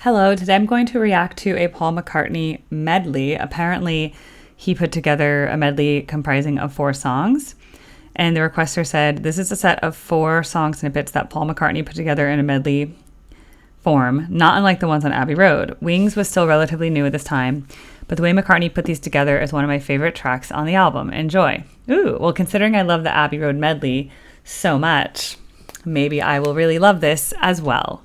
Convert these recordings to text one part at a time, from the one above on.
Hello, today I'm going to react to a Paul McCartney medley. Apparently, he put together a medley comprising of 4 songs. And the requester said, this is a set of 4 song snippets that Paul McCartney put together in a medley form, not unlike the ones on Abbey Road. Wings was still relatively new at this time, but the way McCartney put these together is one of my favorite tracks on the album. Enjoy. Ooh, well, considering I love the Abbey Road medley so much, maybe I will really love this as well.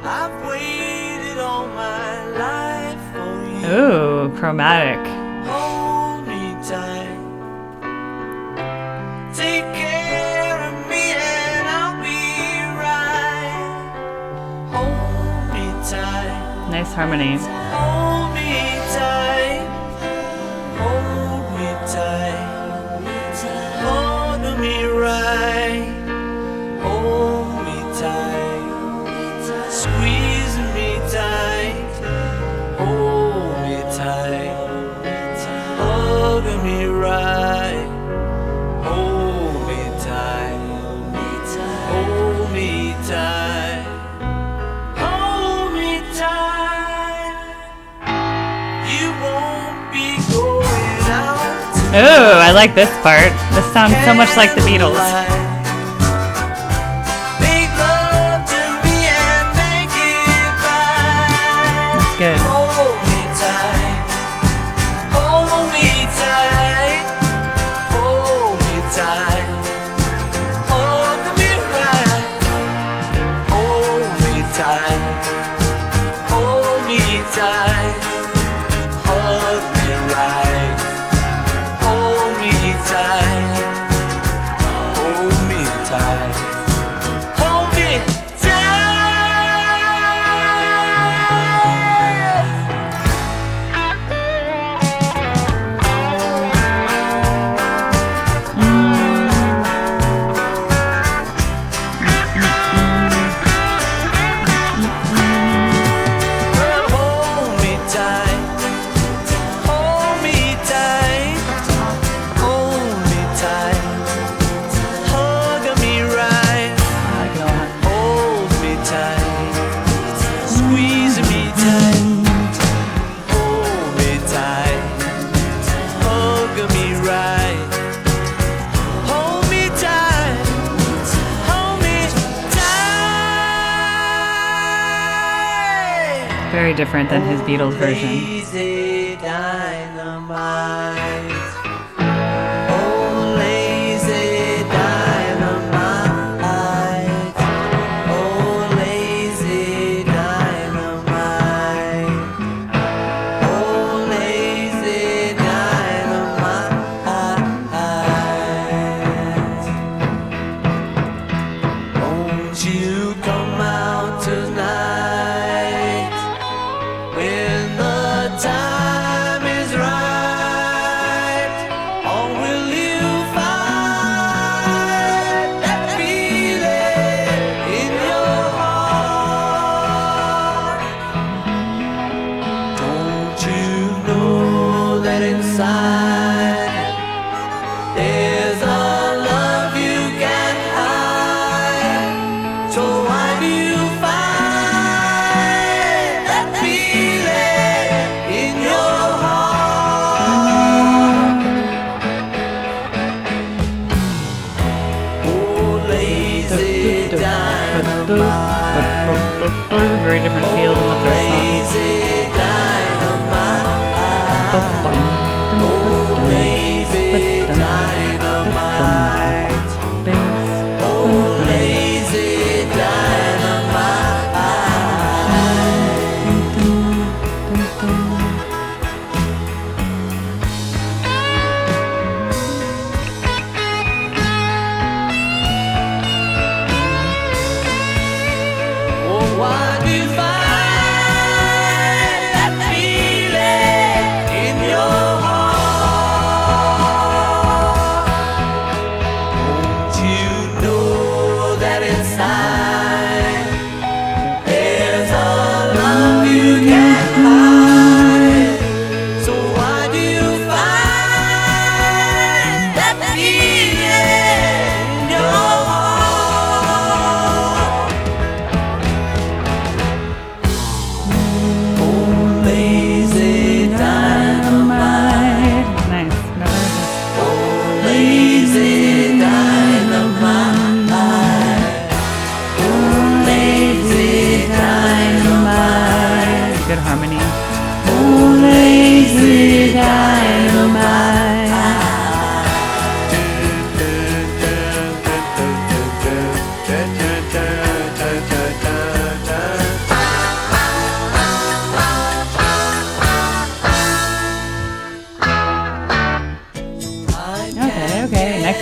I've waited all my life for you. Ooh, chromatic. Hold me tight. Take care of me and I'll be right. Hold me tight. Nice harmony. Hold me tight. Hold me tight. Hold me right. Hold me tight. Squeeze me tight, hold me tight, hug me right, hold me tight, hold me tight, hold me tight. You won't be going out tonight. Ooh, I like this part. This sounds so much like the Beatles. Good. Hold me tight, hold me tight, hold me tight, hold me right, hold me tight, hold me tight, hug me right, hold me tight, hold me tight, hold me tight. Very different than his Beatles version. Lazy dynamite. Oh, lazy dynamite. Oh, lazy dynamite. Oh, lazy dynamite. Won't you come out tonight? When the time is right, or will you find that feeling in your heart? Don't you know that inside there's a love you can't hide? So why do you find that feeling in your heart? Oh, lazy dynamite. Very different feel than the first song. Lazy dynamite. Oh, lazy dynamite. Oh, lazy why do you find that feeling in your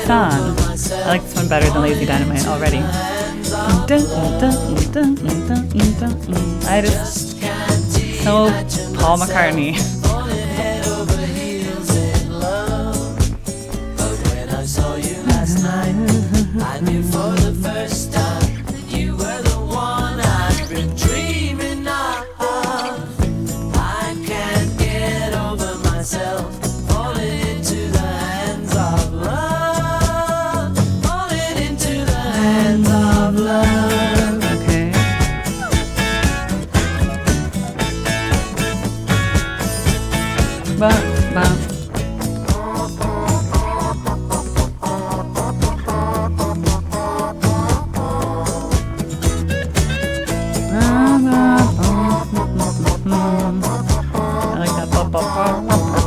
song. I like this one better than Lazy Dynamite already. I just so Paul McCartney. I knew for the first time you were the one I've been dreaming of. I can't get over myself, falling into the hands of love, falling into the hands of love. Okay. Bum, bum.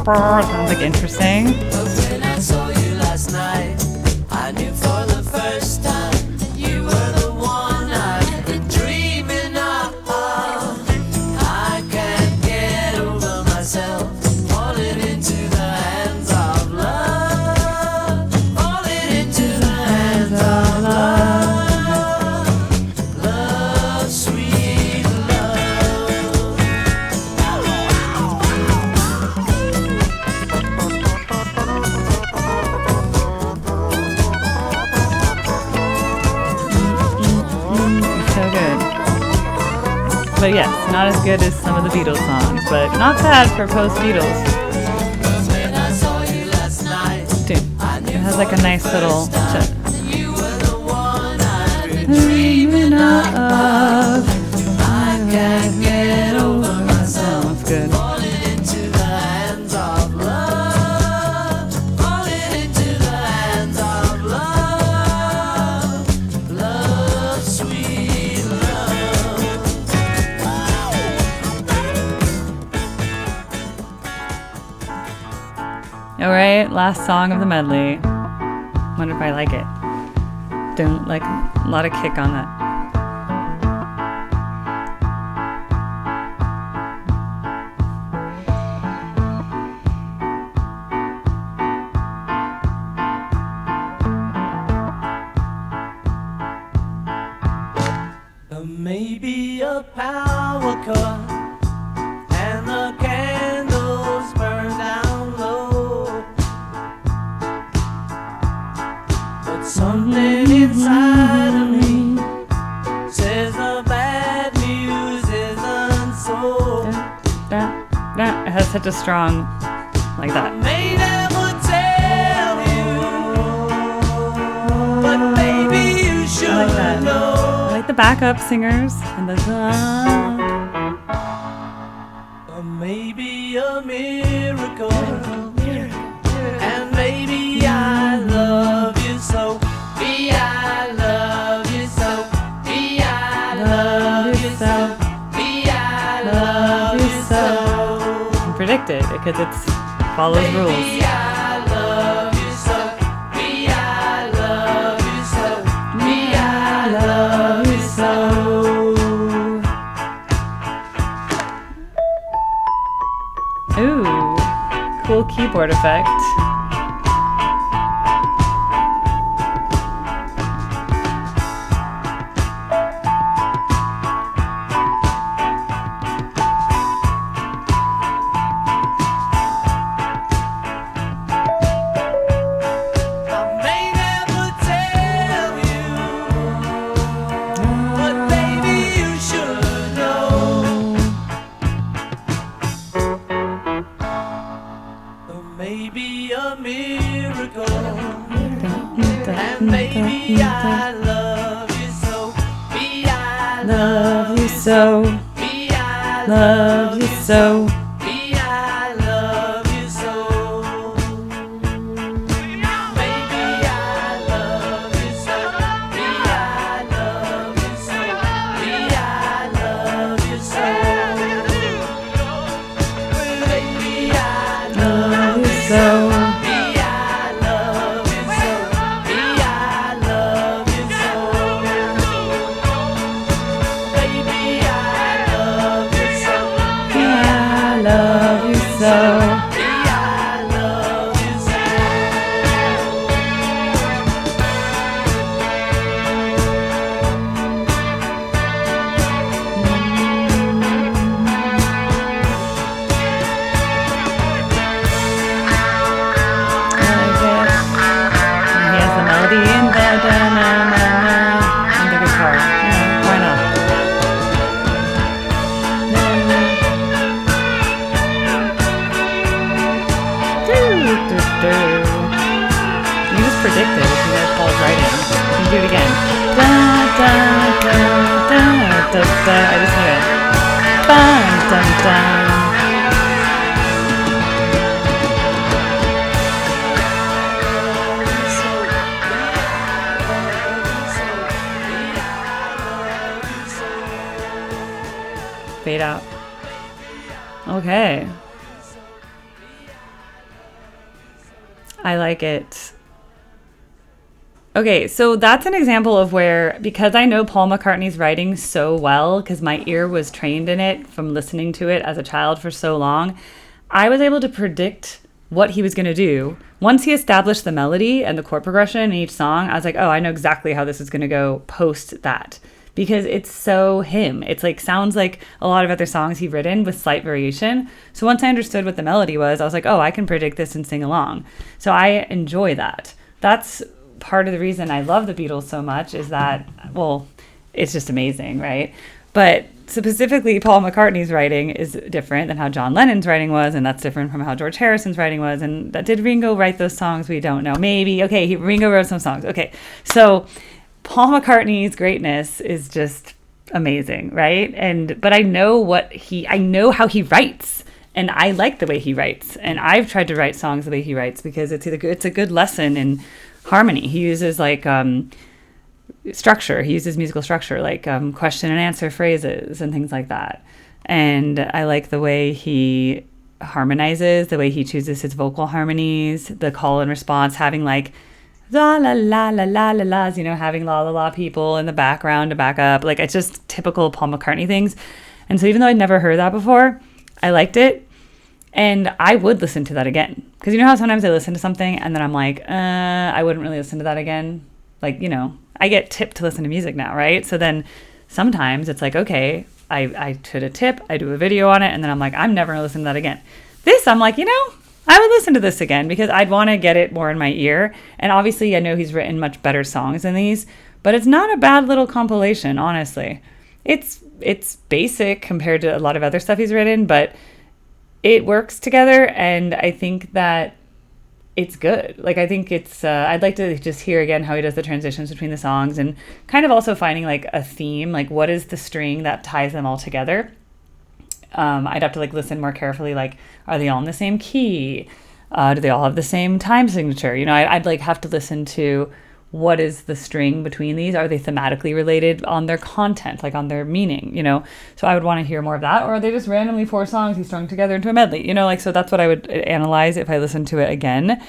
Sounds like interesting. When I saw you last night, I knew for the first time you were the one I've been dreaming of. I can't get over myself, falling into the hands of love, falling into the hands of love, love, sweet love. So good. But yes, not as good as some of the Beatles songs, but not bad for post-Beatles. When I saw you last night, Dude, it has like a nice little you were the one I've been dreaming of. I can't get over myself, Sounds good. falling into the hands of love, falling into the hands of love, love, sweet love. All right, last song of the medley. Wonder if I like it. Don't like a lot of kick on that. Maybe a power cut and the candles burn down low, but something inside of me says the bad news isn't so. It has such a strong, like that. May never tell you, but maybe you should I like that. know. I like the backup singers and the Maybe a miracle, and maybe I love you so. Be I love you so. Be I love you so. Be I love you so. predict it because it follows rules. Be I love you so. Be I love you so. Be I love you so. Ooh, cool keyboard effect. Maybe a miracle, and maybe I love you so. Be I Love you so, be I love you so. be I love you so. Maybe I love you so. Be I love you so. Be I love you so. Maybe I Love you so. be I love you so. Be I love you so. Baby, I love you so. Be I predicted if you like Paul's writing. You can do it again. Da, da, da, da, da, da. I just knew it. Dun, dun, dun. Fade out. Okay. I like it. Okay, so that's an example of where, because I know Paul McCartney's writing so well, because my ear was trained in it from listening to it as a child for so long, I was able to predict what he was going to do. Once he established the melody and the chord progression in each song, I was like, oh, I know exactly how this is going to go post that. Because it's so him. It's like, sounds like a lot of other songs he'd written with slight variation. So once I understood what the melody was, I was like, oh, I can predict this and sing along. So I enjoy that. That's part of the reason I love the Beatles so much, is that, well, it's just amazing, right? But specifically, Paul McCartney's writing is different than how John Lennon's writing was, and that's different from how George Harrison's writing was. And did Ringo write those songs? We don't know. Maybe. Okay, Ringo wrote some songs. Okay, so Paul McCartney's greatness is just amazing, right? But I know how he writes, and I like the way he writes. And I've tried to write songs the way he writes because it's a good lesson in harmony. He uses like structure. He uses musical structure, like question and answer phrases and things like that. And I like the way he harmonizes, the way he chooses his vocal harmonies, the call and response, having like la la la la la la la's, having la la la people in the background to back up. Like, it's just typical Paul McCartney things. And so even though I'd never heard that before, I liked it. And I would listen to that again. Because you know how sometimes I listen to something and then I'm like, I wouldn't really listen to that again. Like, I get tipped to listen to music now, right? So then sometimes it's like, okay, I did a tip, I do a video on it, and then I'm like, I'm never going to listen to that again. This, I'm like, I would listen to this again because I'd want to get it more in my ear. And obviously, I know he's written much better songs than these, but it's not a bad little compilation, honestly. It's basic compared to a lot of other stuff he's written, but it works together, and I think that it's good. Like, I think it's, I'd like to just hear again how he does the transitions between the songs, and kind of also finding like a theme, like what is the string that ties them all together. I'd have to like listen more carefully, like, are they all in the same key? Do they all have the same time signature? I'd like have to listen to what is the string between these? Are they thematically related on their content, like on their meaning, So I would want to hear more of that. Or are they just randomly 4 songs he strung together into a medley, so that's what I would analyze if I listened to it again.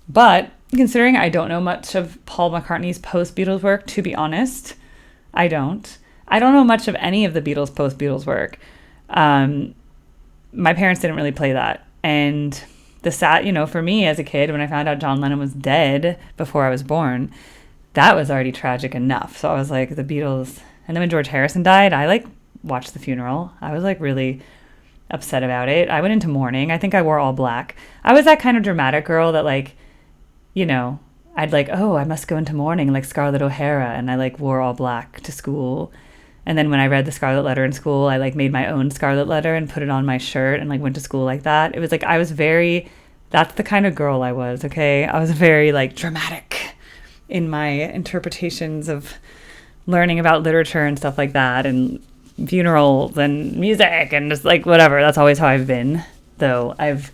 But considering I don't know much of Paul McCartney's post-Beatles work, to be honest, I don't know much of any of the Beatles post-Beatles work. My parents didn't really play that. And the sad, for me as a kid, when I found out John Lennon was dead before I was born, that was already tragic enough. So I was like, the Beatles. And then when George Harrison died, I like watched the funeral. I was like really upset about it. I went into mourning. I think I wore all black. I was that kind of dramatic girl that like, I'd like, oh, I must go into mourning like Scarlett O'Hara. And I like wore all black to school. And then when I read the Scarlet Letter in school, I like made my own Scarlet Letter and put it on my shirt and like went to school like that. It was like, that's the kind of girl I was, okay? I was very like dramatic in my interpretations of learning about literature and stuff like that, and funerals and music and just like whatever. That's always how I've been, though I've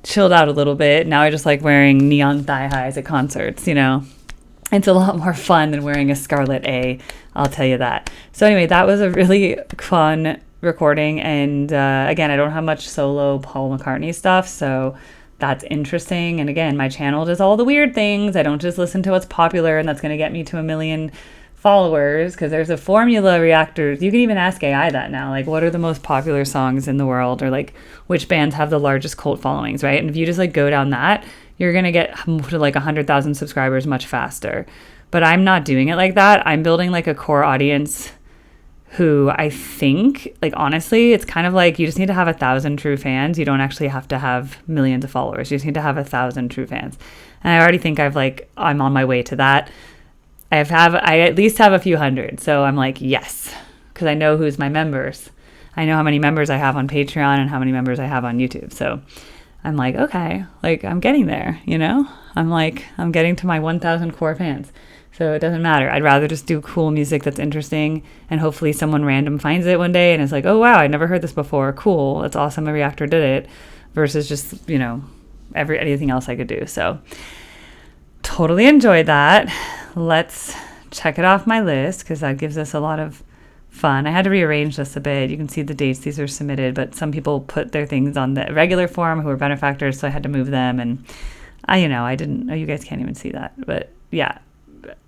chilled out a little bit. Now I just like wearing neon thigh highs at concerts, It's a lot more fun than wearing a Scarlet A, I'll tell you that. So anyway, that was a really fun recording. And again, I don't have much solo Paul McCartney stuff, so that's interesting. And again, my channel does all the weird things. I don't just listen to what's popular and that's going to get me to 1 million followers, because there's a formula reactors. You can even ask AI that now. Like, what are the most popular songs in the world? Or like, which bands have the largest cult followings, right? And if you just like go down that, you're going to get to like 100,000 subscribers much faster. But I'm not doing it like that. I'm building like a core audience who I think, like, honestly, it's kind of like you just need to have 1,000 true fans. You don't actually have to have millions of followers. You just need to have 1,000 true fans. And I already think I'm on my way to that. I at least have a few hundred. So I'm like, yes, because I know who's my members. I know how many members I have on Patreon and how many members I have on YouTube. So I'm like, okay, like I'm getting there, you know? I'm getting to my 1,000 core fans. So it doesn't matter. I'd rather just do cool music that's interesting, and hopefully someone random finds it one day and is like, oh wow, I never heard this before. Cool. It's awesome a reactor did it, versus just, you know, anything else I could do. So totally enjoyed that. Let's check it off my list because that gives us a lot of fun. I had to rearrange this a bit. You can see the dates these are submitted, but some people put their things on the regular form who are benefactors, so I had to move them. And I didn't, oh, you guys can't even see that. But yeah,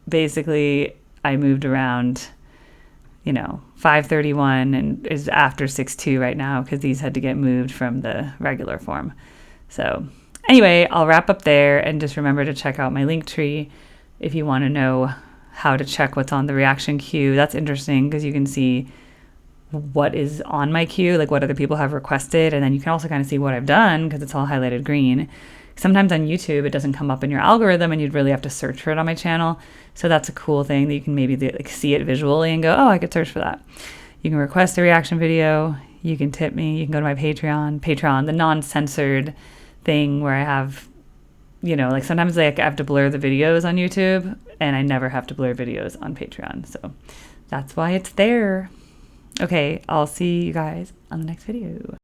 basically I moved around, 531 and is after 6-2 right now because these had to get moved from the regular form. So anyway, I'll wrap up there, and just remember to check out my link tree if you want to know how to check what's on the reaction queue. That's interesting because you can see what is on my queue, like what other people have requested, and then you can also kind of see what I've done because it's all highlighted green. Sometimes on YouTube it doesn't come up in your algorithm and you'd really have to search for it on my channel. So that's a cool thing that you can maybe see it visually and go, oh, I could search for that. You can request a reaction video, you can tip me, you can go to my Patreon, the non-censored thing where I have, like sometimes I have to blur the videos on YouTube, and I never have to blur videos on Patreon. So that's why it's there. Okay, I'll see you guys on the next video.